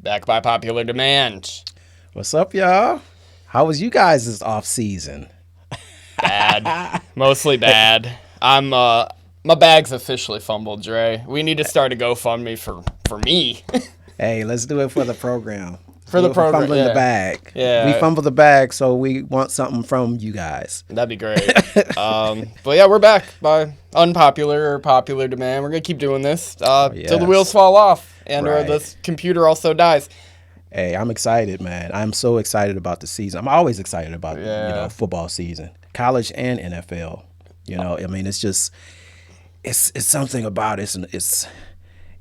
Back by popular demand. What's up, y'all? How was you guys this off season? Bad. Mostly bad. My bag's officially fumbled, Dre. We need to start a GoFundMe for me. Hey, let's do it for the program. For the program, fumbling yeah. the bag. Yeah. We fumbled the bag, so we want something from you guys. That'd be great. But yeah, we're back by unpopular or popular demand. We're gonna keep doing this till the wheels fall off and or this computer also dies. Hey, I'm excited, man. I'm so excited about the season. I'm always excited about football season, college and NFL. I mean, it's just it's something about it.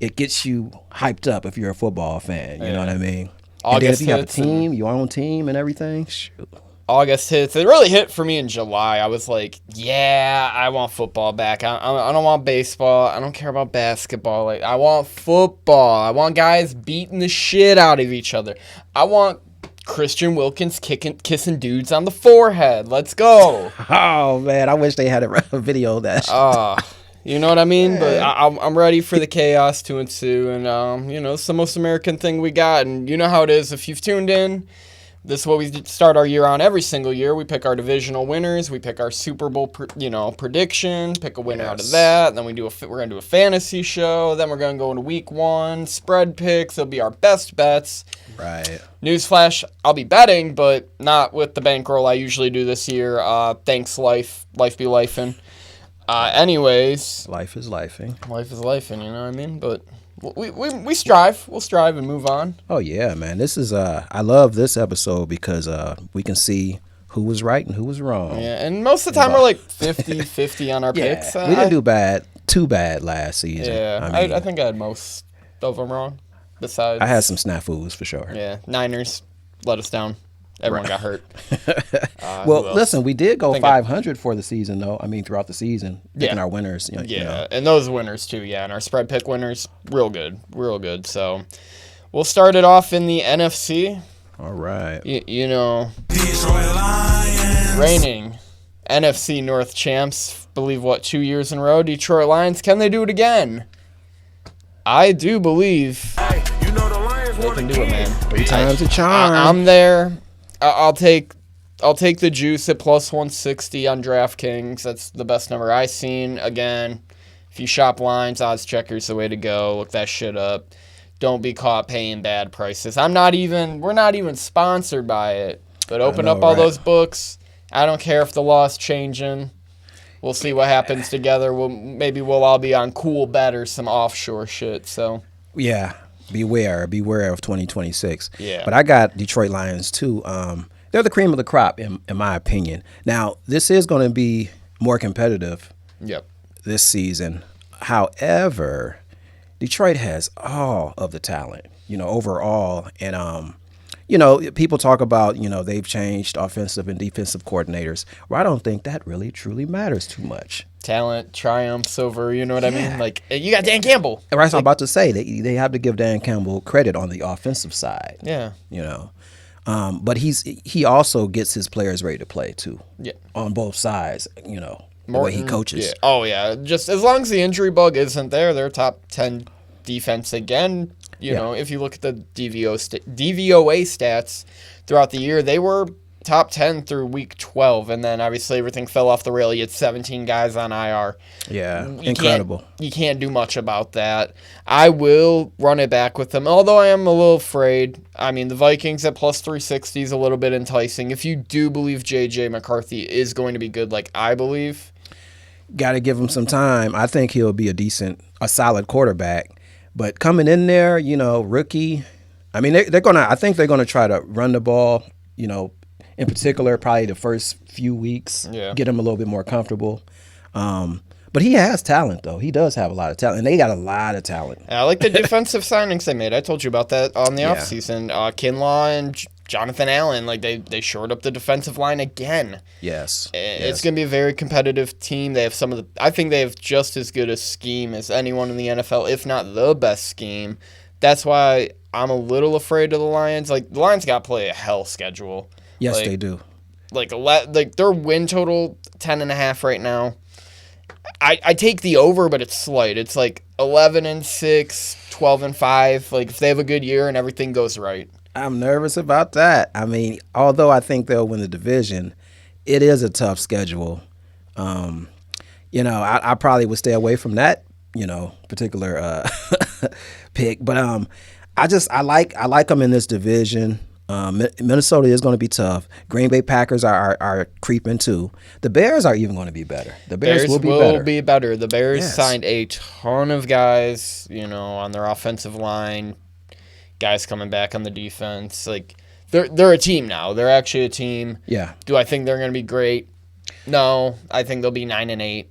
It gets you hyped up if you're a football fan. You know what I mean? And then if you have a team, your own team and everything, shoot. August hits. It really hit for me in July. I was like, yeah, I want football back. I don't want baseball. I don't care about basketball. Like, I want football. I want guys beating the shit out of each other. I want Christian Wilkins kissing dudes on the forehead. Let's go. Oh, man. I wish they had a video of that. You know what I mean? Yeah. But I'm ready for the chaos to ensue. And, it's the most American thing we got. And you know how it is. If you've tuned in, this is what we start our year on every single year. We pick our divisional winners. We pick our Super Bowl, prediction. Pick a winner out of that. And then we're going to do a fantasy show. Then we're going to go into week 1. Spread picks. It'll be our best bets. Right. Newsflash, I'll be betting, but not with the bankroll I usually do this year. Thanks, life. Life be lifing. Anyways. Life is lifing. Life is lifing, you know what I mean? But we strive. We'll strive and move on. Oh, yeah, man. This is, I love this episode because we can see who was right and who was wrong. Yeah, and most of the time we're like 50-50 on our picks. We didn't do too bad last season. Yeah, I think I had most of them wrong. Besides, I had some snafus for sure. Yeah, Niners let us down. Everyone got hurt. Well, listen, we did go 500 for the season, though. I mean, throughout the season, picking our winners. And those winners, too, and our spread pick winners, real good. So we'll start it off in the NFC. All right. Reigning NFC North champs, believe 2 years in a row, Detroit Lions. Can they do it again? I do believe they can do it, man. 3 times a charm. I'm there. I'll take the juice at plus 160 on DraftKings. That's the best number I've seen. Again, if you shop lines, odds checker's the way to go. Look that shit up. Don't be caught paying bad prices. We're not even sponsored by it. But open up all those books. I don't care if the law's changing. We'll see what happens together. Maybe we'll all be on Cool Bet or some offshore shit. So yeah. Beware of 2026. Yeah. But I got Detroit Lions, too. They're the cream of the crop, in my opinion. Now, this is going to be more competitive this season. However, Detroit has all of the talent, overall. And, people talk about, they've changed offensive and defensive coordinators. Well, I don't think that really, truly matters too much. Talent triumphs over, you know what I mean? Like, you got Dan Campbell. Right, I'm about to say, they have to give Dan Campbell credit on the offensive side. Yeah. But he also gets his players ready to play, too. Yeah. On both sides, the way he coaches. Yeah. Oh, yeah. Just as long as the injury bug isn't there, they're top 10 defense again. If you look at the DVOA stats throughout the year, they were top 10 through week 12, and then obviously everything fell off the rail. You had 17 guys on IR. Yeah, incredible. You can't do much about that. I will run it back with them, although I am a little afraid. I mean, the Vikings at plus 360 is a little bit enticing. If you do believe J.J. McCarthy is going to be good like I believe. Got to give him some time. I think he'll be a solid quarterback. But coming in there, rookie, I mean, I think they're going to try to run the ball, in particular, probably the first few weeks, get him a little bit more comfortable. But he has talent, though. He does have a lot of talent, and they got a lot of talent. I like the defensive signings they made. I told you about that on the offseason. Kinlaw and Jonathan Allen, they shored up the defensive line again. Yes. It's going to be a very competitive team. They have I think they have just as good a scheme as anyone in the NFL, if not the best scheme. That's why I'm a little afraid of the Lions. The Lions got to play a hell schedule. Yes, they do. Their win total 10.5 right now. I take the over, but it's slight. It's like 11-6, 12-5. Like if they have a good year and everything goes right. I'm nervous about that. I mean, although I think they'll win the division, it is a tough schedule. I probably would stay away from that, particular pick. But I like them in this division. Minnesota is going to be tough. Green Bay Packers are creeping too. The Bears are even going to be better. The Bears will be better. The Bears signed a ton of guys, on their offensive line. Guys coming back on the defense. Like they're a team now. They're actually a team. Yeah. Do I think they're going to be great? No, I think they'll be 9-8.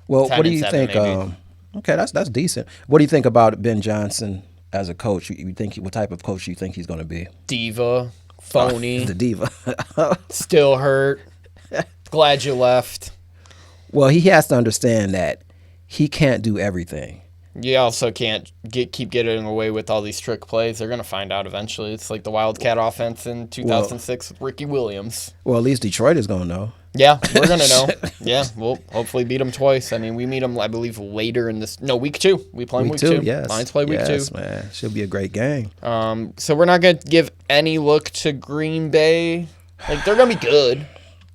Well, what do you think? Okay, that's decent. What do you think about Ben Johnson as a coach? You think what type of coach do you think he's going to be? Diva, phony, the diva, still hurt. Glad you left. Well, he has to understand that he can't do everything. You also can't keep getting away with all these trick plays. They're going to find out eventually. It's like the Wildcat offense in 2006 with Ricky Williams. Well, at least Detroit is going to know. Yeah, we're going to know. Yeah, we'll hopefully beat them twice. I mean, we meet them, I believe, later in this. No, week 2. We play week 2. Yes. Lions play week 2. Yes, man. Should be a great game. So we're not going to give any look to Green Bay. Like, they're going to be good.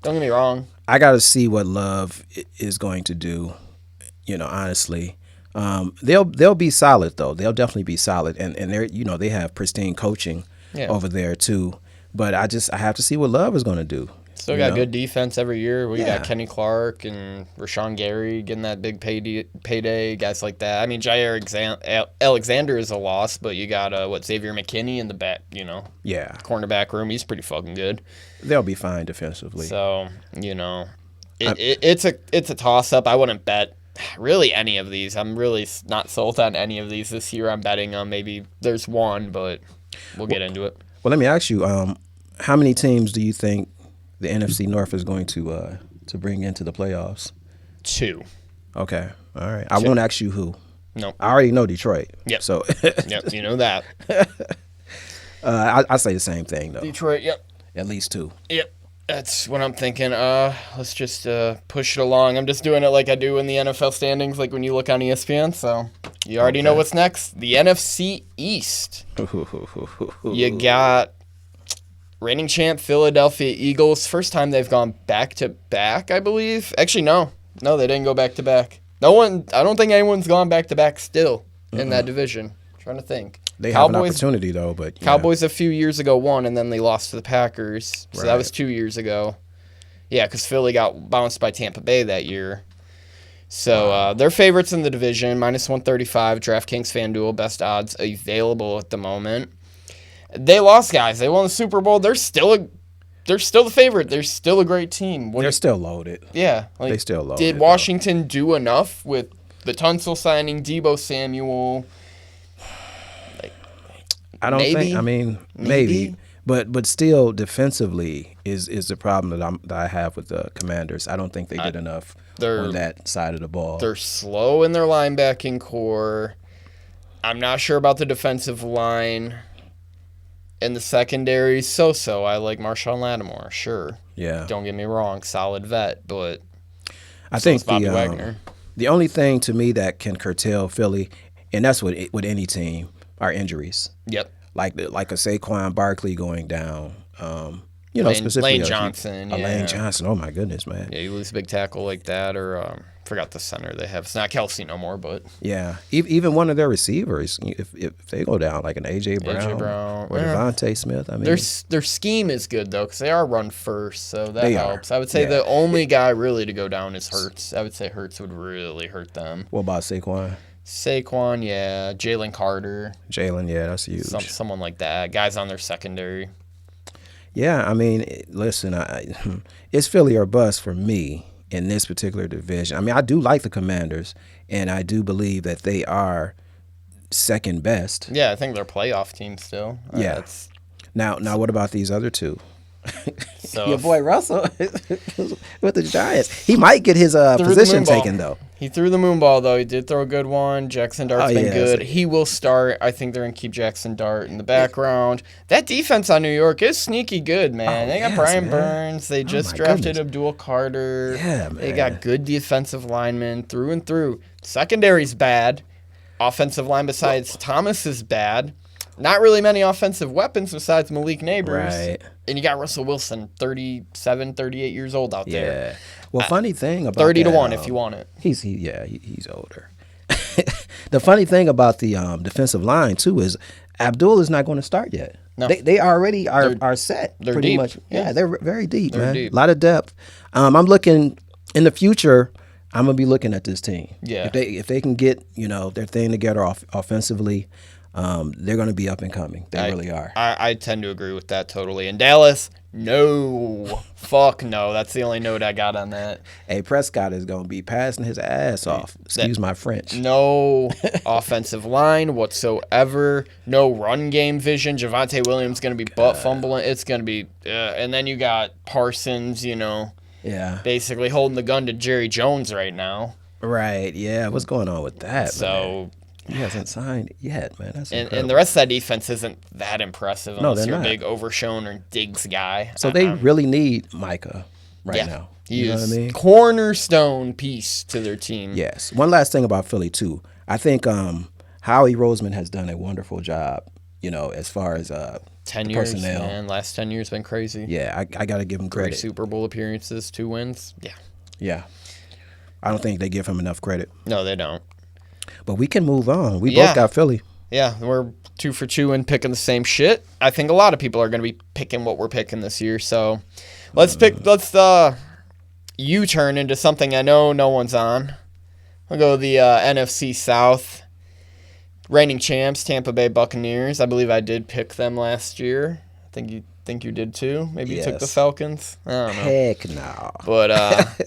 Don't get me wrong. I got to see what Love is going to do, honestly. They'll be solid though. They'll definitely be solid, and they're they have pristine coaching over there too. But I have to see what Love is going to do. Still got good defense every year. We got Kenny Clark and Rashawn Gary getting that big payday. Guys like that. I mean, Jair Alexander is a loss, but you got Xavier McKinney in the back. Cornerback room. He's pretty fucking good. They'll be fine defensively. So it's a toss up. I wouldn't bet. Really, any of these. I'm really not sold on any of these this year. I'm betting on maybe there's one, but we'll get into it. Well, let me ask you, how many teams do you think the NFC North is going to bring into the playoffs? 2. Okay, all right. I won't ask you who. No. I already know Detroit. Yep. So. Yep, you know that. I say the same thing though. Detroit. Yep. At least 2. Yep. That's what I'm thinking. Let's just push it along. I'm just doing it like I do in the NFL standings, like when you look on ESPN. So you already know what's next. The NFC East. You got reigning champ Philadelphia Eagles. First time they've gone back-to-back, I believe. Actually, no, they didn't go back-to-back. I don't think anyone's gone back-to-back still in that division. I'm trying to think. They have an opportunity, though. But Cowboys a few years ago won, and then they lost to the Packers. So that was 2 years ago. Yeah, because Philly got bounced by Tampa Bay that year. So they're favorites in the division, -135. DraftKings FanDuel, best odds available at the moment. They lost guys. They won the Super Bowl. They're still the favorite. They're still a great team. They're still loaded. Yeah. They still loaded. Did Washington do enough with the Tunsil signing, Deebo Samuel? I don't think. I mean, maybe. But still, defensively is the problem that I have with the Commanders. I don't think they did enough on that side of the ball. They're slow in their linebacking core. I'm not sure about the defensive line. And the secondary, so. I like Marshawn Lattimore, sure. Yeah. Don't get me wrong, solid vet, but I think the only thing to me that can curtail Philly, and that's with any team, are injuries. Yep. Like a Saquon Barkley going down. Specifically Lane Johnson. Lane Johnson. Oh my goodness, man. Yeah, you lose a big tackle like that, or forgot the center they have. It's not Kelsey no more, but yeah, even one of their receivers, if they go down, like an AJ Brown or Devontae Smith. I mean, their scheme is good though, because they are run first, so that helps. I would say the only guy really to go down is Hurts. I would say Hurts would really hurt them. What about Saquon? Saquon, yeah. Jalen Carter. Jalen, yeah, that's huge. Someone like that. Guys on their secondary. Yeah, I mean, listen, it's Philly or bust for me in this particular division. I mean, I do like the Commanders, and I do believe that they are second best. Yeah, I think they're a playoff team still. Yeah. Now, what about these other two? So your boy Russell with the Giants. He might get his position taken, though. He threw the moonball, though. He did throw a good one. Jackson Dart's been good. So he will start. I think they're going to keep Jackson Dart in the background. That defense on New York is sneaky good, man. They got Brian Burns. They just drafted Abdul Carter. Yeah, man. They got good defensive linemen through and through. Secondary's bad. Offensive line besides Thomas is bad. Not really many offensive weapons besides Malik Neighbors. Right. And you got Russell Wilson, 37, 38 years old out there. Yeah. Well, funny thing about 30 to 1 if you want it. He's older. The funny thing about the defensive line, too, is Abdul is not going to start yet. No. They already are set. They're pretty deep. much. Yeah, they're very deep, they're man. Deep. A lot of depth. I'm looking in the future. I'm gonna be looking at this team. Yeah. If they can get their thing together offensively, they're gonna be up and coming. They really are. I tend to agree with that totally. In Dallas, no, fuck no. That's the only note I got on that. Hey, Prescott is gonna be passing his ass off. Excuse my French. No offensive line whatsoever. No run game vision. Javonte Williams gonna be butt fumbling. It's gonna be, and then you got Parsons. Yeah. Basically holding the gun to Jerry Jones right now. Right, yeah. What's going on with that, man? He hasn't signed yet, man. That's and the rest of that defense isn't that impressive unless you're not. a big Overshown or Diggs guy. So they really need Micah now. He know what I mean? Cornerstone piece to their team. Yes. One last thing about Philly, too. I think Howie Roseman has done a wonderful job, as far as 10 years, personnel. Man. Last 10 years been crazy. Yeah, I got to give him credit. 3 Super Bowl appearances, 2 wins. Yeah. Yeah. I don't think they give him enough credit. No, they don't. But we can move on. We both got Philly. Yeah, we're 2 for 2 and picking the same shit. I think a lot of people are going to be picking what we're picking this year. So let's U-turn into something I know no one's on. I'll go the NFC South. Reigning champs, Tampa Bay Buccaneers. I believe I did pick them last year. I think you did too. Maybe you took the Falcons. I don't know. Heck no. But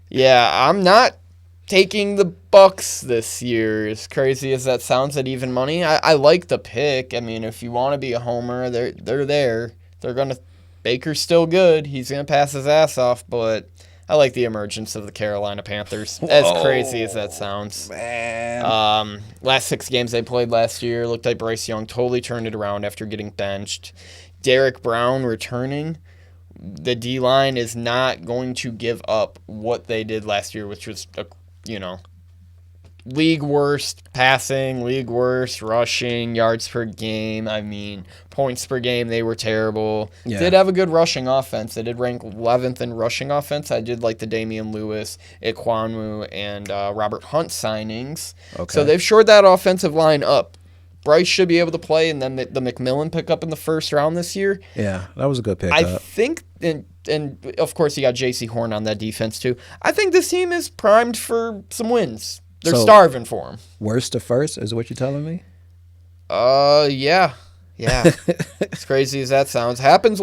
yeah, I'm not taking the Bucs this year. As crazy as that sounds at even money, I like the pick. I mean, if you want to be a homer, they're there. They're gonna. Baker's still good. He's gonna pass his ass off, but I like the emergence of the Carolina Panthers. Whoa, as crazy as that sounds. Man. Last 6 games they played last year, looked like Bryce Young totally turned it around after getting benched. Derek Brown returning. The D-line is not going to give up what they did last year, which was, league worst passing, league worst rushing, yards per game. I mean, points per game, they were terrible. Yeah. Did have a good rushing offense. They did rank 11th in rushing offense. I did like the Damian Lewis, Ikwonu, and Robert Hunt signings. Okay. So they've shored that offensive line up. Bryce should be able to play, and then the McMillan pickup in the first round this year. Yeah, that was a good pickup. I think, and of course you got J.C. Horn on that defense too. I think this team is primed for some wins. They're starving for him. Worst to first is what you're telling me? Yeah. As crazy as that sounds, happens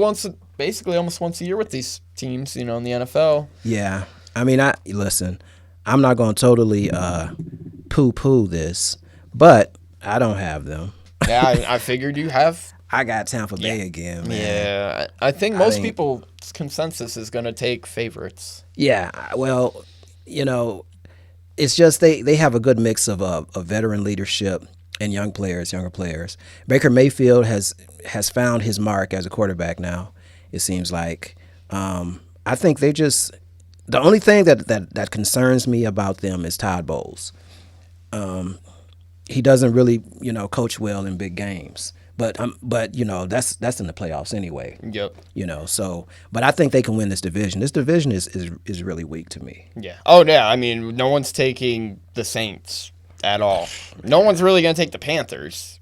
basically almost once a year with these teams, in the NFL. Yeah, I mean, listen. I'm not going to totally poo-poo this, but I don't have them. Yeah, I figured you have. I got Tampa Bay again, man. Yeah, I think most people's consensus is going to take favorites. Yeah, well, it's just they have a good mix of veteran leadership and younger players. Baker Mayfield has found his mark as a quarterback now, it seems like. I think they just – the only thing that concerns me about them is Todd Bowles. He doesn't really, coach well in big games. But that's in the playoffs anyway. Yep. But I think they can win this division. This division is really weak to me. Yeah. Oh yeah. I mean, no one's taking the Saints at all. No one's really going to take the Panthers.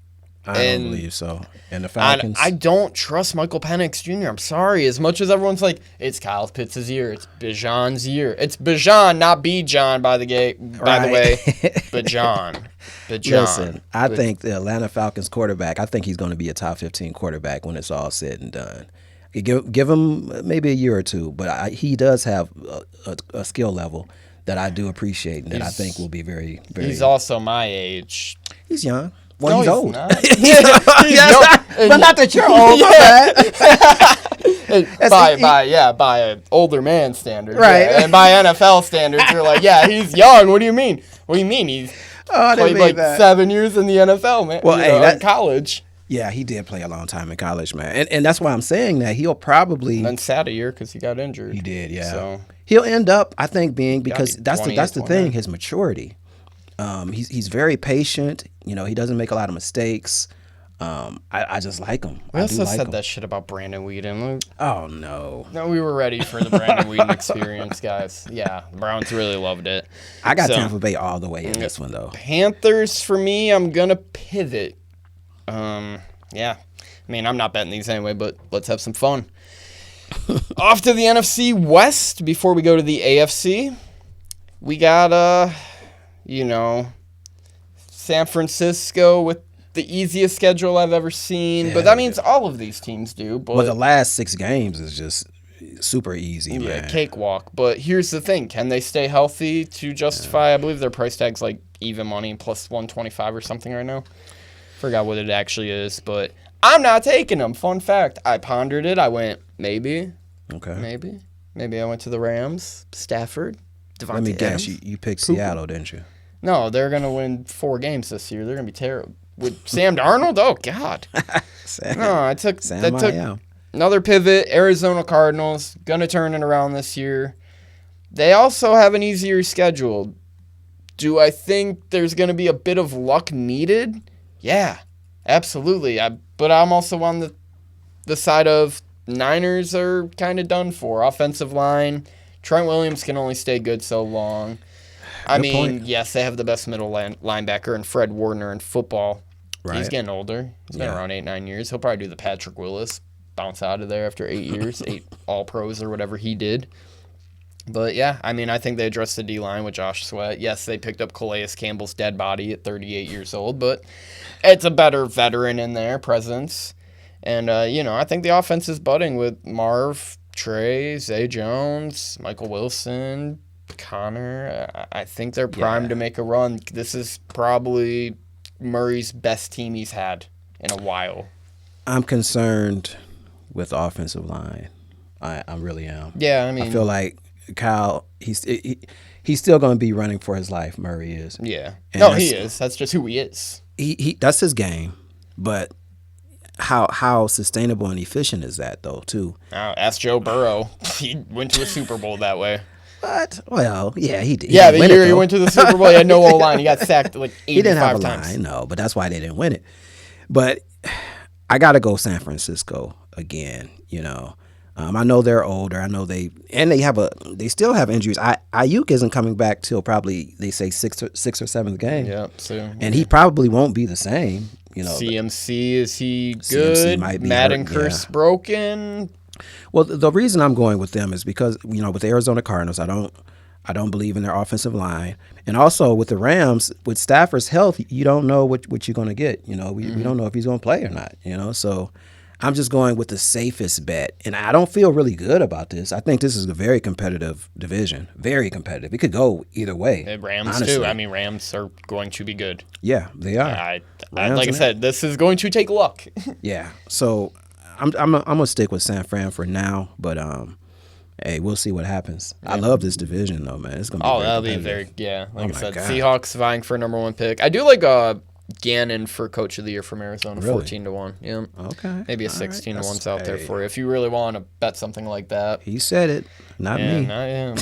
I don't believe so. And the Falcons. I don't trust Michael Penix Jr. I'm sorry. As much as everyone's like, it's Kyle Pitts' year, it's Bijan's year. It's Bijan, not Bijan, by the way. Bijan. Listen, I think the Atlanta Falcons quarterback, I think he's going to be a top 15 quarterback when it's all said and done. Give him maybe a year or two, but he does have a skill level that I do appreciate and that I think will be very, very... He's also my age. He's young. Well, no, he's old. Not. He's young. But not that you're old. Yeah. By an older man standard. Right. Yeah. And by NFL standards, you're like, yeah, he's young. What do you mean? What do you mean? He's played like 7 years in the NFL, man. Well, in college. Yeah, he did play a long time in college, man. And that's why I'm saying that he'll probably... And then sat a year because he got injured. He did, yeah. So he'll end up, I think, because that's the thing, his maturity. He's very patient. You know, he doesn't make a lot of mistakes. I just like him. We also said that shit about Brandon Whedon. Oh, no. No, we were ready for the Brandon Whedon experience, guys. Yeah, Browns really loved it. I got Tampa Bay all the way in this one, though. Panthers, for me, I'm going to pivot. Yeah. I mean, I'm not betting these anyway, but let's have some fun. Off to the NFC West before we go to the AFC. We got, San Francisco with the easiest schedule I've ever seen. But that means all of these teams do. But well, the last 6 games is just super easy, man. Yeah, cakewalk. But here's the thing. Can they stay healthy to justify, I believe their price tag's like even money plus 125 or something right now. Forgot what it actually is, but I'm not taking them. Fun fact, I pondered it. I went, maybe. Okay. Maybe I went to the Rams, Stafford, Devontae Let me guess, Adams. you picked Seattle, didn't you? No, they're going to win 4 games this year. They're going to be terrible. With Sam Darnold? Oh, God. I took another pivot. Arizona Cardinals, going to turn it around this year. They also have an easier schedule. Do I think there's going to be a bit of luck needed? Yeah, absolutely. But I'm also on the side of Niners are kind of done for. Offensive line, Trent Williams can only stay good so long. I mean, yes, they have the best middle linebacker in Fred Warner in football. Right. He's getting older. He's been around 8-9 years. He'll probably do the Patrick Willis, bounce out of there after 8 years, 8 All-Pros or whatever he did. But, yeah, I mean, I think they addressed the D-line with Josh Sweat. Yes, they picked up Calais Campbell's dead body at 38 years old, but it's a better veteran in there, presence. And, I think the offense is budding with Marv, Trey, Zay Jones, Michael Wilson, Connor. I think they're primed to make a run. This is probably Murray's best team he's had in a while. I'm concerned with the offensive line. I really am. Yeah, I mean, I feel like Kyle, he's still going to be running for his life. Murray is. Yeah. No, he is. That's just who he is. He that's his game, but how sustainable and efficient is that though? Too. Ask Joe Burrow. He went to a Super Bowl that way. What? Well, yeah, he did. Yeah, the year he went to the Super Bowl, he had no O-line. He got sacked like 85 times. He didn't have a line, no, but that's why they didn't win it. But I got to go San Francisco again. I know they're older. I know they still have injuries. Ayuk isn't coming back till probably they say sixth or 7th game. Yep. So and he probably won't be the same. CMC, is he good? CMC might be Madden hurt, curse broken. Well, the reason I'm going with them is because with the Arizona Cardinals, I don't believe in their offensive line, and also with the Rams, with Stafford's health, you don't know what you're going to get. We don't know if he's going to play or not. So I'm just going with the safest bet, and I don't feel really good about this. I think this is a very competitive division, very competitive. It could go either way. The Rams honestly. too. I mean, Rams are going to be good. Yeah, they are. Like I said, this is going to take luck. Yeah, so I'm gonna stick with San Fran for now, but hey, we'll see what happens. Yeah. I love this division though, man. It's gonna be that'll be very Like I said, God. Seahawks vying for #1 pick. I do like Gannon for Coach of the Year from Arizona, really? 14-1. Yeah. Okay. Maybe a 16-1's out there for you if you really want to bet something like that. He said it, not me. Not him.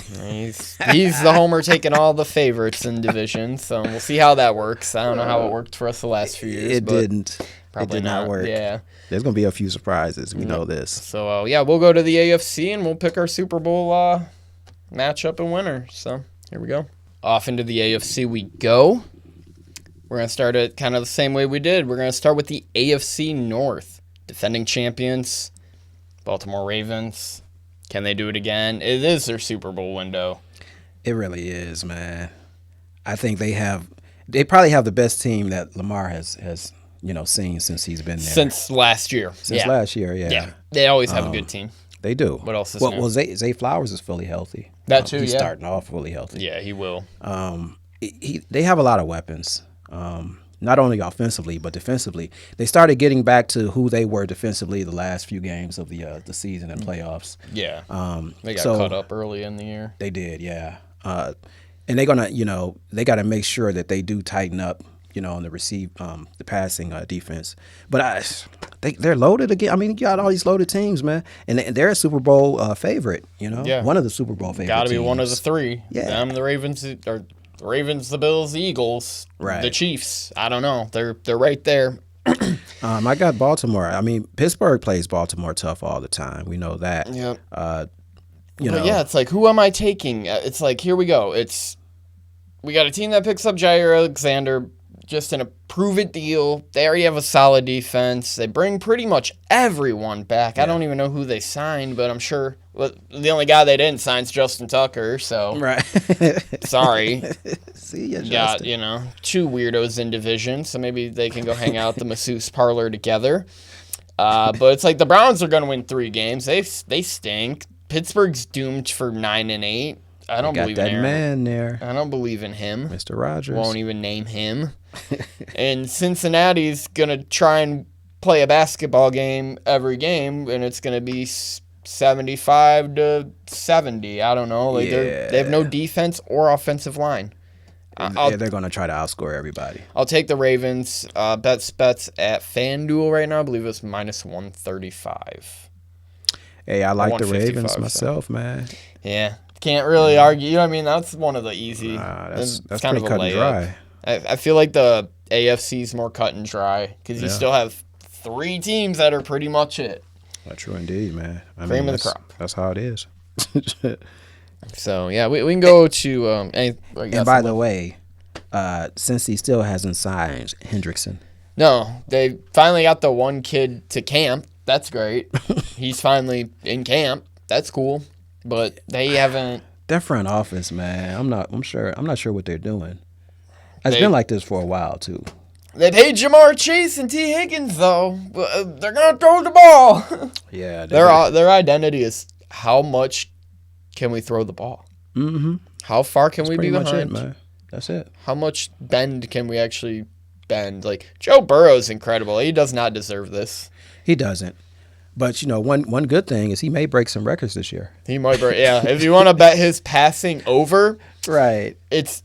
He's the homer taking all the favorites in division, so we'll see how that works. I don't know how it worked for us the last few years. It didn't. Probably it did not work. Yeah. There's going to be a few surprises. We know this. So, we'll go to the AFC and we'll pick our Super Bowl matchup and winner. So, here we go. Off into the AFC we go. We're going to start it kind of the same way we did. We're going to start with the AFC North. Defending champions, Baltimore Ravens. Can they do it again? It is their Super Bowl window. It really is, man. I think they probably have the best team that Lamar has seen since he's been there. Since last year. Last year, yeah. Yeah, they always have a good team. They do. What else is new? Well, Zay Flowers is fully healthy. That too, He's starting off fully healthy. Yeah, he will. They have a lot of weapons. not only offensively but defensively. They started getting back to who they were defensively the last few games of the season and playoffs. Yeah, they got caught up early in the year. They did, yeah. And they're gonna, they got to make sure that they do tighten up, on the passing defense. But they're loaded again. I mean, you got all these loaded teams, man, and they're a Super Bowl favorite. One of the Super Bowl favorites. Got to be one of the three. Yeah, them, the Ravens, or the Ravens, the Bills, the Eagles, right. The Chiefs. I don't know. They're right there. I got Baltimore. I mean, Pittsburgh plays Baltimore tough all the time. We know that. Yep. But yeah, it's like, who am I taking? It's like, here we go. We got a team that picks up Jair Alexander, just in a prove-it deal. They already have a solid defense. They bring pretty much everyone back. Yeah. I don't even know who they signed, but I'm sure the only guy they didn't sign is Justin Tucker. So, right. Sorry. See ya, you got, two weirdos in division, so maybe they can go hang out at the masseuse parlor together. But it's like the Browns are going to win 3 games. They stink. Pittsburgh's doomed for 9-8. I don't believe in that man there. I don't believe in him. Mr. Rogers. Won't even name him. And Cincinnati's going to try and play a basketball game every game, and it's going to be 75-70. I don't know. They have no defense or offensive line. They're going to try to outscore everybody. I'll take the Ravens. Bets at FanDuel right now. I believe it's -135. Hey, I like the Ravens myself, man. Yeah. Can't really argue. You know what I mean? That's one of the easy. That's kind of a layup. I feel like the AFC's more cut and dry because you still have 3 teams that are pretty much it. True indeed, man. Cream of the crop. That's how it is. So, yeah, we can go to and by the way, since he still hasn't signed Hendrickson. No, they finally got the one kid to camp. That's great. He's finally in camp. That's cool. But they haven't. Their front office, man. I'm not sure what they're doing. It's been like this for a while too. They paid Jamar Chase and T. Higgins though. They're gonna throw the ball. Yeah. Their identity is how much can we throw the ball? Mm-hmm. How far can we be behind? Much it, man. That's it. How much bend can we actually bend? Like Joe Burrow's incredible. He does not deserve this. He doesn't. But, one good thing is he may break some records this year. He might break, yeah. If you want to bet his passing over, right? It's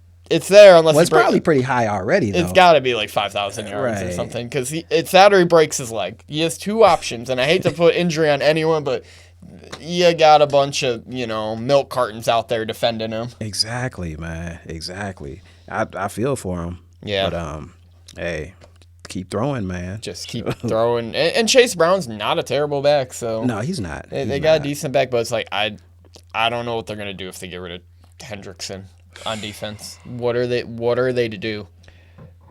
there unless it's probably pretty high already, though. It's got to be like 5,000 yards or something because it's that or he breaks his leg. He has 2 options, and I hate to put injury on anyone, but you got a bunch of, milk cartons out there defending him. Exactly, man. Exactly. I feel for him. Yeah. But, hey, keep throwing, man. Just keep throwing. And Chase Brown's not a terrible back, so. No, he's not. They got a decent back, but it's like, I don't know what they're going to do if they get rid of Hendrickson on defense. What are they to do?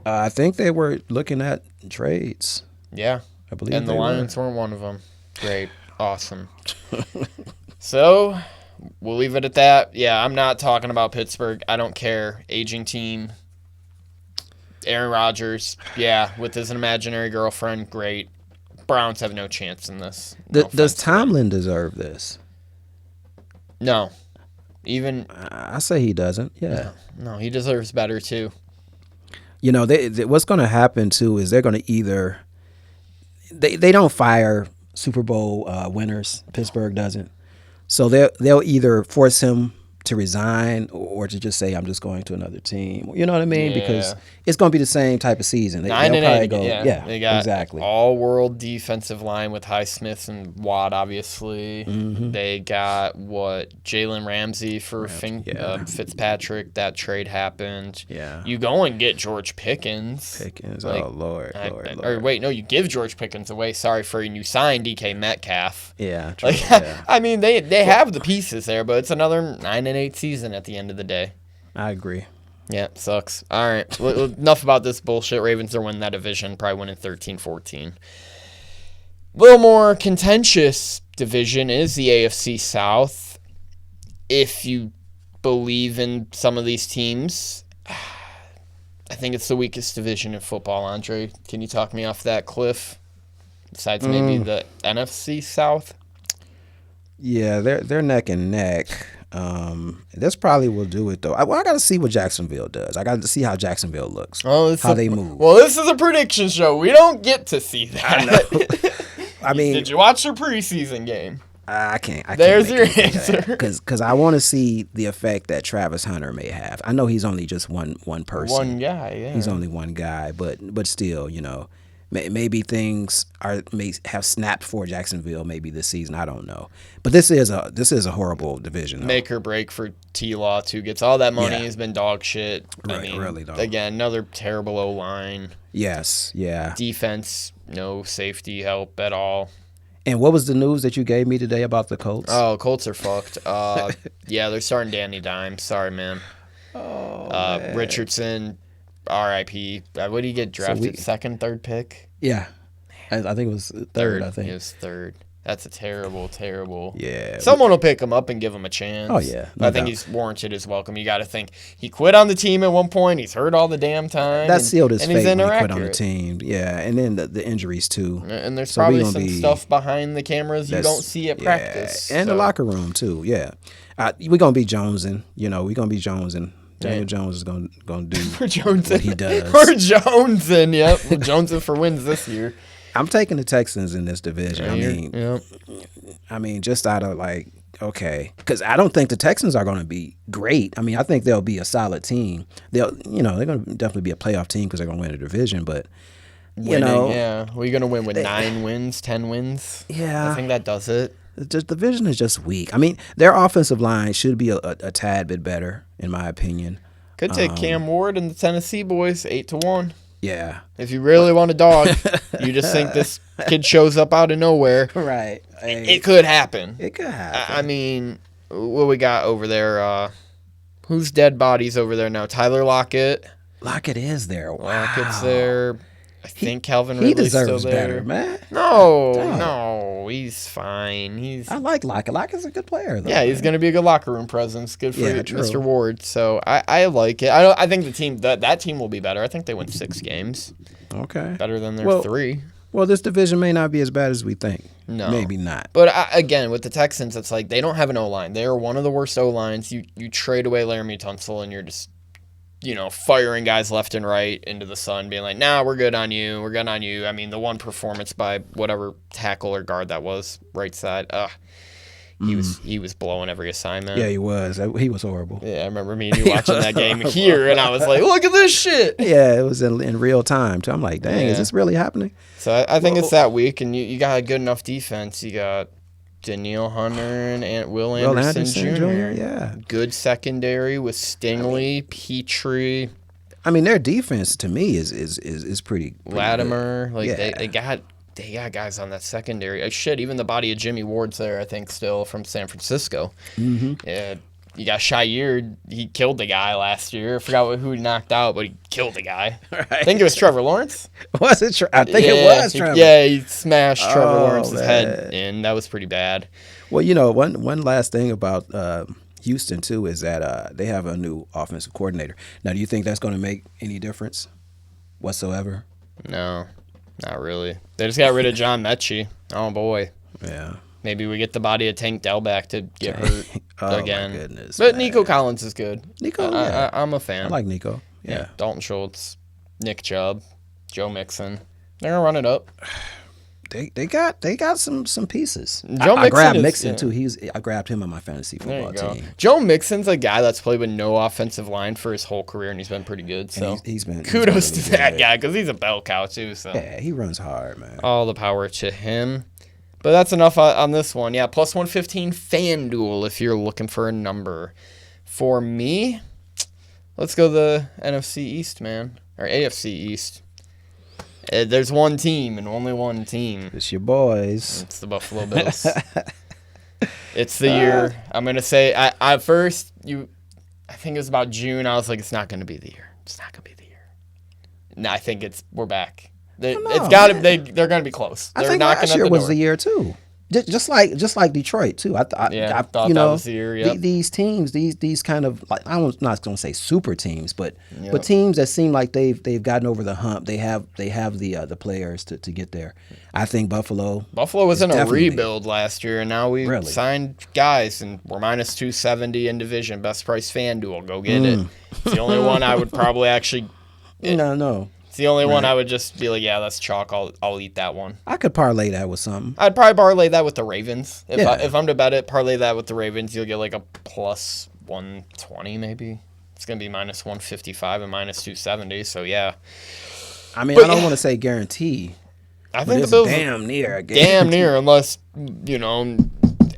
I think they were looking at trades. Yeah. I believe and the Lions weren't one of them. Great. Awesome. So, we'll leave it at that. Yeah, I'm not talking about Pittsburgh. I don't care. Aging team. Aaron Rodgers, with his imaginary girlfriend, great. Browns have no chance in this. Does Tomlin deserve this? No. I say he doesn't. Yeah. No, he deserves better too. What's going to happen too is they're going to either they don't fire Super Bowl winners. Pittsburgh doesn't, so they'll either force him to resign or to just say I'm just going to another team. You know what I mean? Yeah. Because it's going to be the same type of season. They'll probably go, they got exactly. All-world defensive line with Highsmith and Watt, obviously. Mm-hmm. They got Jalen Ramsey for Fitzpatrick. That trade happened. Yeah. You go and get George Pickens. Oh Lord. Or wait, no, you give George Pickens away. Sorry for you sign DK Metcalf. Yeah. True, I mean, they have the pieces there, but it's another 9-8 season at the end of the day. I agree. Yeah, it sucks. All right. Enough about this bullshit. Ravens are winning that division, probably winning 13-14. A little more contentious division is the AFC South. If you believe in some of these teams, I think it's the weakest division in football, Andre. Can you talk me off that cliff? Besides maybe the NFC South? Yeah, they're neck and neck. This probably will do it though. I got to see what Jacksonville does. I got to see how Jacksonville looks. How they move. Well, this is a prediction show. We don't get to see that. I know. I mean, did you watch your preseason game? I can't. There's your answer. Because I want to see the effect that Travis Hunter may have. I know he's only just one person. One guy. Yeah. He's only one guy, but still, maybe things may have snapped for Jacksonville maybe this season. I don't know, but this is a horrible division. Make or break for T-Law too. Gets all that money. Has been dog shit. Right, I mean, really dog. Again, another terrible O-line. Yes, yeah. Defense, no safety help at all. And what was the news that you gave me today about the Colts? Oh, Colts are fucked. Yeah, they're starting Danny Dimes. Sorry, man. Man. Richardson. R.I.P. What did he get drafted? Second, third pick? Yeah. I think it was third. I think it was third. That's a terrible. Yeah. Someone will pick him up and give him a chance. Oh, yeah. I think he's warranted his welcome. You got to think. He quit on the team at one point. He's hurt all the damn time. That sealed his fate when he quit on the team. Yeah. And then the injuries, too. And there's probably some stuff behind the cameras you don't see at practice. And the locker room, too. Yeah. We're going to be jonesing. We're going to be jonesing. Daniel Jones is going to do what he does. We're jonesing, yep. We're jonesing for wins this year. I'm taking the Texans in this division. Yep. I mean, just out of okay, because I don't think the Texans are going to be great. I mean, I think they'll be a solid team. They're going to definitely be a playoff team because they're going to win the division. But we're going to win with 9 wins, 10 wins. Yeah, I think that does it. The division is just weak. I mean, their offensive line should be a tad bit better, in my opinion. Could take Cam Ward and the Tennessee boys 8-1. Yeah. If you really want a dog, you just think this kid shows up out of nowhere. Right. It could happen. It could happen. I mean, what we got over there? Who's dead bodies over there now? Tyler Lockett. Lockett is there. Wow. Lockett's there. I think Calvin Ridley's still there. He deserves better, man. No, he's fine. I like Lockett. Lockett's a good player, though. Yeah, he's going to be a good locker room presence. Good for Mr. Ward. So I like it. I think the team that team will be better. I think they win 6 games. Okay, better than their 3. Well, this division may not be as bad as we think. No, maybe not. But again, with the Texans, it's like they don't have an O-line. They are one of the worst O-lines. You trade away Laramie Tunsil, and you're just firing guys left and right into the sun, being like, nah, we're good on you. We're good on you. I mean, the one performance by whatever tackle or guard that was, right side, he was blowing every assignment. Yeah, he was. He was horrible. Yeah, I remember me and you watching that game here, and I was like, look at this shit. Yeah, it was in real time, too. I'm like, dang, is this really happening? So I think it's that week, and you got a good enough defense. You got Danielle Hunter and Will Anderson Jr. Yeah. Good secondary with Stingley, Petrie. I mean, their defense to me is pretty Latimer. Good. They got guys on that secondary. Shit, even the body of Jimmy Ward's there, I think, still from San Francisco. Mm-hmm. You got Shire. He killed the guy last year. I forgot who he knocked out, but he killed the guy. Right. I think it was Trevor Lawrence. Was it? I think it was Trevor. He smashed Trevor Lawrence's head, and that was pretty bad. Well, one last thing about Houston, too, is that they have a new offensive coordinator. Now, do you think that's going to make any difference whatsoever? No, not really. They just got rid of John Mechie. Oh, boy. Yeah. Maybe we get the body of Tank Dell back to get hurt again. My goodness, but man. Nico Collins is good. Nico, I'm a fan. I like Nico. Yeah. Dalton Schultz, Nick Chubb, Joe Mixon. They're gonna run it up. They got some pieces. I grabbed Mixon too. I grabbed him on my fantasy football team. Joe Mixon's a guy that's played with no offensive line for his whole career, and he's been pretty good. So he's been kudos to that guy because he's a bell cow too. So yeah, he runs hard, man. All the power to him. But that's enough on this one. Yeah, plus 115 FanDuel if you're looking for a number. For me, let's go the NFC East, man. Or AFC East. There's one team and only one team. It's your boys. It's the Buffalo Bills. It's the year. I'm going to say, I think it was about June. I was like, it's not going to be the year. It's not going to be the year. No, I think we're back. They're going to be close. I think last year was the year too. Just like Detroit too. I thought that was the year. Yep. These teams, these kind of like I'm not going to say super teams, but teams that seem like they've gotten over the hump. They have the players to get there. I think Buffalo was in a rebuild last year, and now we signed guys, and we're minus 270 in division. Best price FanDuel, go get it. It's the only one I would probably actually. No. It's the only one I would just be like, yeah, that's chalk. I'll eat that one. I could parlay that with something. I'd probably parlay that with the Ravens. If I'm to bet it, parlay that with the Ravens. You'll get like a plus 120 maybe. It's gonna be minus 155 and minus 270. So yeah. I mean, I don't want to say guarantee. I think the Bills damn near. Damn near, unless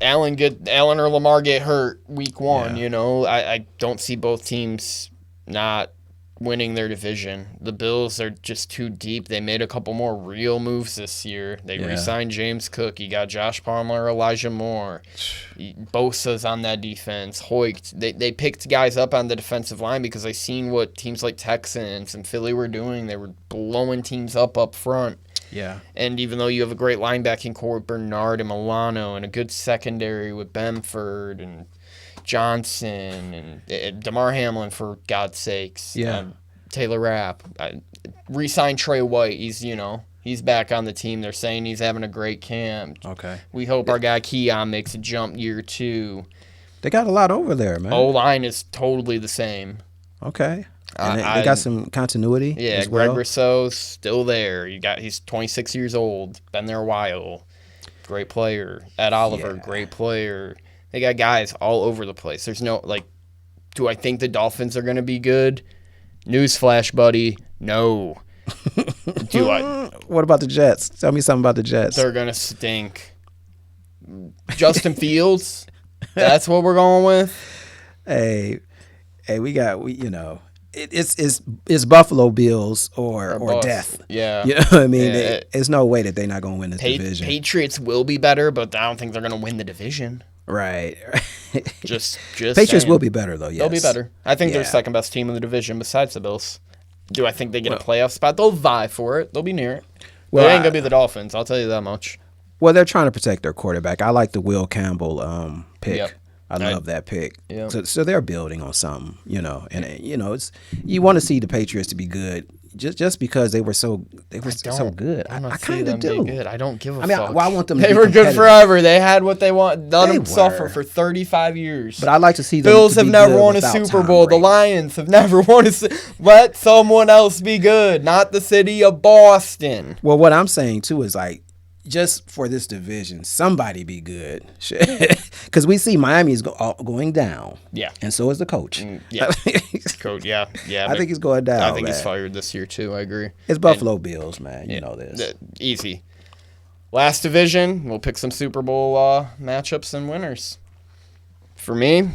Allen or Lamar get hurt week 1. Yeah. I don't see both teams not winning their division. The Bills are just too deep. They made a couple more real moves this year. They re-signed James Cook. You got Josh Palmer, Elijah Moore. Bosa's on that defense. Hoyt. They picked guys up on the defensive line because they seen what teams like Texans and Philly were doing. They were blowing teams up front. Yeah. And even though you have a great linebacking core with Bernard and Milano and a good secondary with Bamford and Johnson and Damar Hamlin, for God's sakes. Yeah. Taylor Rapp. Re-signed Trey White. He's back on the team. They're saying he's having a great camp. Okay. We hope our guy Keon makes a jump year 2. They got a lot over there, man. O-line is totally the same. Okay. And they got some continuity. Yeah, as well. Greg Rousseau's still there. He's 26 years old. Been there a while. Great player. Ed Oliver, great player. They got guys all over the place. There's no, do I think the Dolphins are going to be good? Newsflash, buddy. No. Do I? What about the Jets? Tell me something about the Jets. They're going to stink. Justin Fields? That's what we're going with? Hey, it's Buffalo Bills or death. Yeah. You know what I mean? There's no way that they're not going to win this division. Patriots will be better, but I don't think they're going to win the division. Right. just Patriots saying. will be better, though, yes. They'll be better. I think they're second best team in the division besides the Bills. Do I think they get a playoff spot? They'll vie for it. They'll be near it. Well, they ain't going to be the Dolphins. I'll tell you that much. Well, they're trying to protect their quarterback. I like the Will Campbell pick. Yep. I love that pick. Yep. So they're building on something, and it's you want to see the Patriots to be good just because they were so good. I kind of do. Good. I don't give a fuck. I want them. They were good forever. They had what they want. Let them suffer for 35 years. But I like to see them. Bills have never won a Super Bowl. The Lions have never won a. Let someone else be good, not the city of Boston. Well, what I'm saying too is just for this division, somebody be good. Because we see Miami is going down. Yeah. And so is the coach. Yeah. Coach, yeah. I think he's going down. I think he's fired this year, too. I agree. It's Buffalo Bills, man. You know this. Easy. Last division, we'll pick some Super Bowl matchups and winners. For me,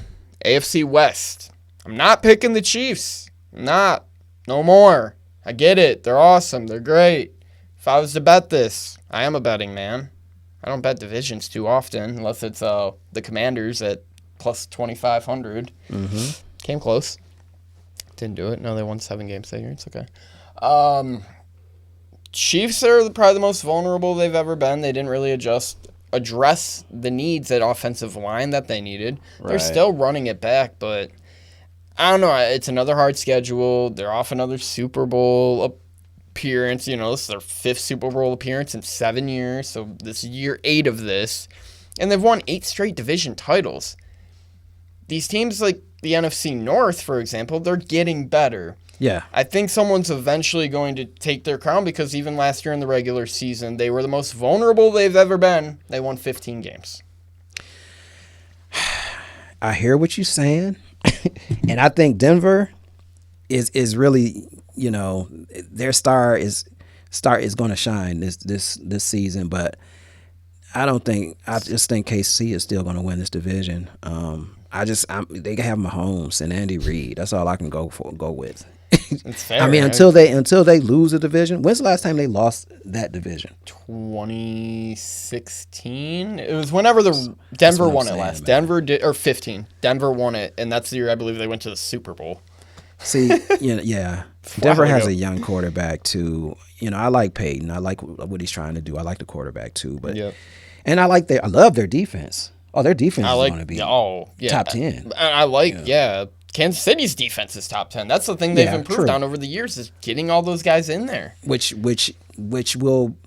AFC West. I'm not picking the Chiefs. I'm not. No more. I get it. They're awesome. They're great. If I was to bet this, I am a betting man. I don't bet divisions too often unless it's the Commanders at plus 2,500. Mm-hmm. Came close. Didn't do it. No, they won 7 games that year. It's okay. Chiefs are probably the most vulnerable they've ever been. They didn't really address the needs at offensive line that they needed. Right. They're still running it back, but I don't know. It's another hard schedule. They're off another Super Bowl appearance. This is their 5th Super Bowl appearance in 7 years, so this is year 8 of this. And they've won 8 straight division titles. These teams like the NFC North, for example, they're getting better. Yeah. I think someone's eventually going to take their crown because even last year in the regular season, they were the most vulnerable they've ever been. They won 15 games. I hear what you're saying. And I think Denver is really, their star is going to shine this season, but I just think KC is still going to win this division. They have Mahomes and Andy Reid. That's all I can go with. It's fair. I mean, until they lose a division. When's the last time they lost that division? 2016. It was whenever Denver won it last. Man. Denver did, or 15. Denver won it, and that's the year I believe they went to the Super Bowl. See, yeah. Denver has a young quarterback too. I like Peyton. I like what he's trying to do. I like the quarterback too, but. Yep. And I love their defense. Oh, their defense is going to be top 10. Kansas City's defense is top 10. That's the thing they've improved on over the years is getting all those guys in there. Which will,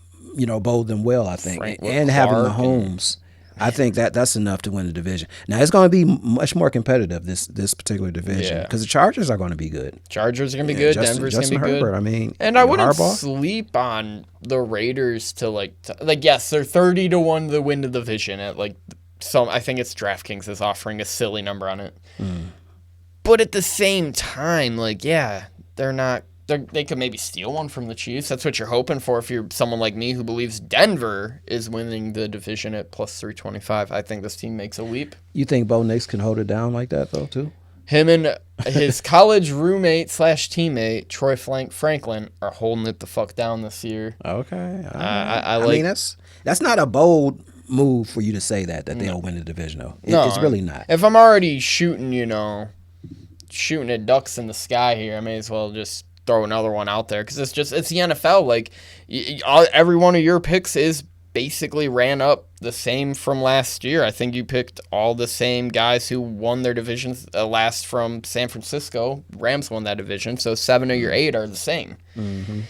bode them well, I think. And having Mahomes. I think that's enough to win the division. Now, it's going to be much more competitive, this particular division, because the Chargers are going to be good. Chargers are going to be good. Denver's going to be Herbert, good. I wouldn't sleep on the Raiders to, yes, they're 30-1 to win the division at, I think it's DraftKings is offering a silly number on it. But at the same time, they're not. They could maybe steal one from the Chiefs. That's what you're hoping for if you're someone like me who believes Denver is winning the division at plus 325. I think this team makes a leap. You think Bo Nix can hold it down like that, though, too? Him and his college roommate / teammate, Troy Franklin, are holding it the fuck down this year. Okay. I mean, that's not a bold move for you to say that they'll win the division, though. It's really not. If I'm already shooting at ducks in the sky here, I may as well just throw another one out there because it's the NFL. Every one of your picks is basically ran up the same from last year. I think you picked all the same guys who won their divisions last from San Francisco. Rams won that division, so 7 of your 8 are the same. Mm-hmm.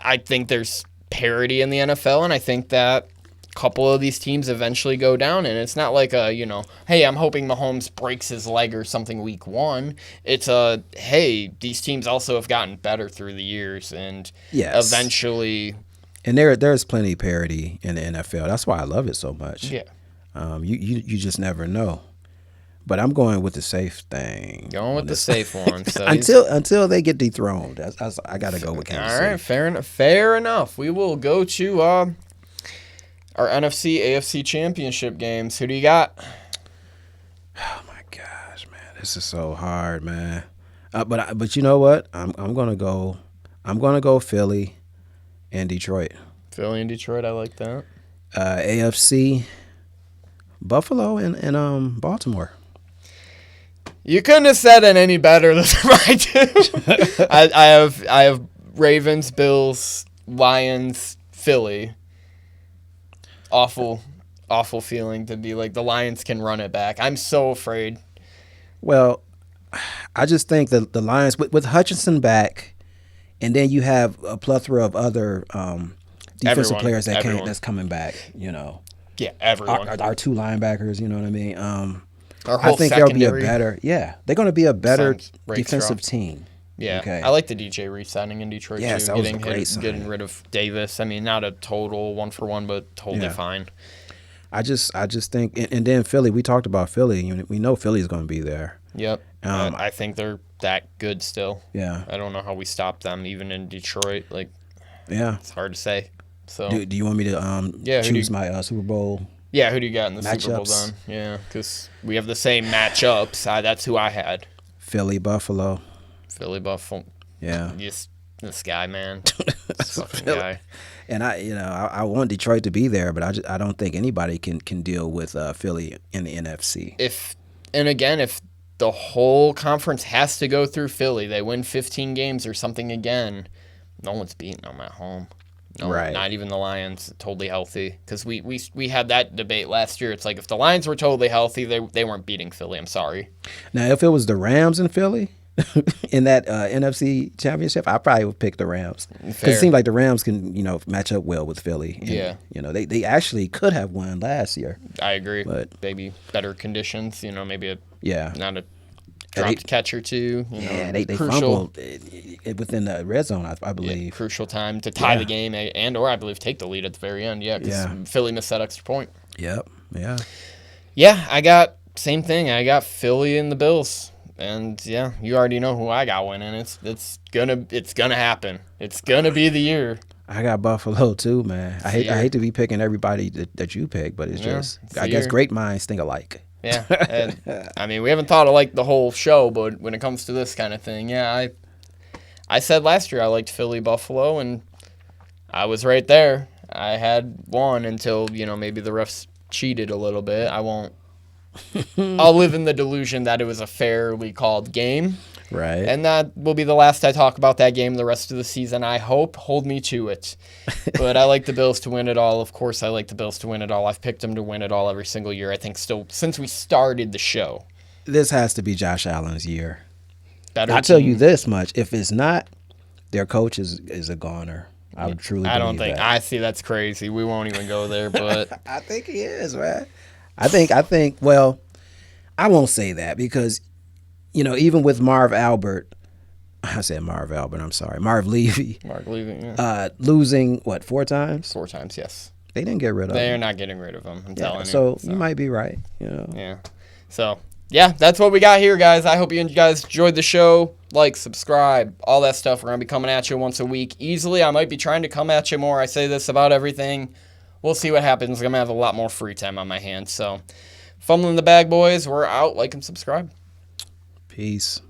I think there's parity in the NFL, and I think that couple of these teams eventually go down, and it's not like hey, I'm hoping Mahomes breaks his leg or something week 1. It's hey, these teams also have gotten better through the years, and eventually. And there's plenty of parity in the NFL. That's why I love it so much. Yeah. You just never know. But I'm going with the safe thing. Going with the safe one. So until they get dethroned, I got to go with Kansas City. All right, fair enough. We will go to our NFC, AFC championship games. Who do you got? Oh my gosh, man, this is so hard, man. But you know what? I'm gonna go Philly and Detroit. Philly and Detroit, I like that. AFC, Buffalo and Baltimore. You couldn't have said it any better than I do. I have Ravens, Bills, Lions, Philly. Awful feeling to be like the Lions can run it back. I'm so afraid. Well, I just think that the Lions, with Hutchinson back, and then you have a plethora of other defensive players that's coming back. Yeah, everyone. Our 2 linebackers. You know what I mean? I think they'll be a better. Yeah, they're going to be a better defensive team. Yeah, okay. I like the DJ re-signing in Detroit, too. That was a great sign. Getting rid of Davis. I mean, not a total 1-for-1, but totally fine. I just think, and then Philly, we talked about Philly. We know Philly's going to be there. Yep. I think they're that good still. Yeah. I don't know how we stop them, even in Detroit. It's hard to say. So, do you want me to choose my Super Bowl? Yeah, who do you got in the Super Bowl then? Yeah, because we have the same matchups. That's who I had. Philly, Buffalo. Philly, Buffalo. Yeah. This guy, man. This fucking guy. And I want Detroit to be there, but I don't think anybody can deal with Philly in the NFC. If the whole conference has to go through Philly, they win 15 games or something again, no one's beating them at home. No, right. Not even the Lions, totally healthy. Because we had that debate last year. It's like if the Lions were totally healthy, they weren't beating Philly. I'm sorry. Now, if it was the Rams in Philly in that NFC championship, I probably would pick the Rams. Because it seems like the Rams can, match up well with Philly. And, they actually could have won last year. I agree. But maybe better conditions, maybe not a dropped catch or two. They fumbled within the red zone, I believe. Yeah, crucial time to tie the game or I believe take the lead at the very end. Yeah, because Philly missed that extra point. Yep. Yeah. Yeah, I got same thing. I got Philly and the Bills. And you already know who I got winning. It's gonna happen. It's gonna be the year. I got Buffalo too, man. I hate to be picking everybody that you pick, but it's just I guess great minds think alike. Yeah, and I mean we haven't thought of the whole show, but when it comes to this kind of thing, I said last year I liked Philly, Buffalo, and I was right there. I had one until maybe the refs cheated a little bit. I won't I'll live in the delusion that it was a fairly called game. Right. And that will be the last I talk about that game the rest of the season, I hope. Hold me to it. But I like the Bills to win it all. Of course, I like the Bills to win it all. I've picked them to win it all every single year, I think, still since we started the show. This has to be Josh Allen's year. I'll tell you this much. If it's not, their coach is a goner. I would truly I don't believe think. that. I see, that's crazy. We won't even go there, but. I think he is, man. I think, well, I won't say that because, even with Marv Levy, yeah. Losing, 4 times? 4 times, yes. They didn't get rid of him. They're not getting rid of him, I'm telling you. So you might be right, Yeah. So, yeah, that's what we got here, guys. I hope you guys enjoyed the show. Like, subscribe, all that stuff. We're going to be coming at you once a week. Easily, I might be trying to come at you more. I say this about everything. We'll see what happens. I'm going to have a lot more free time on my hands. So, Fumbling the Bag, boys. We're out. Like and subscribe. Peace.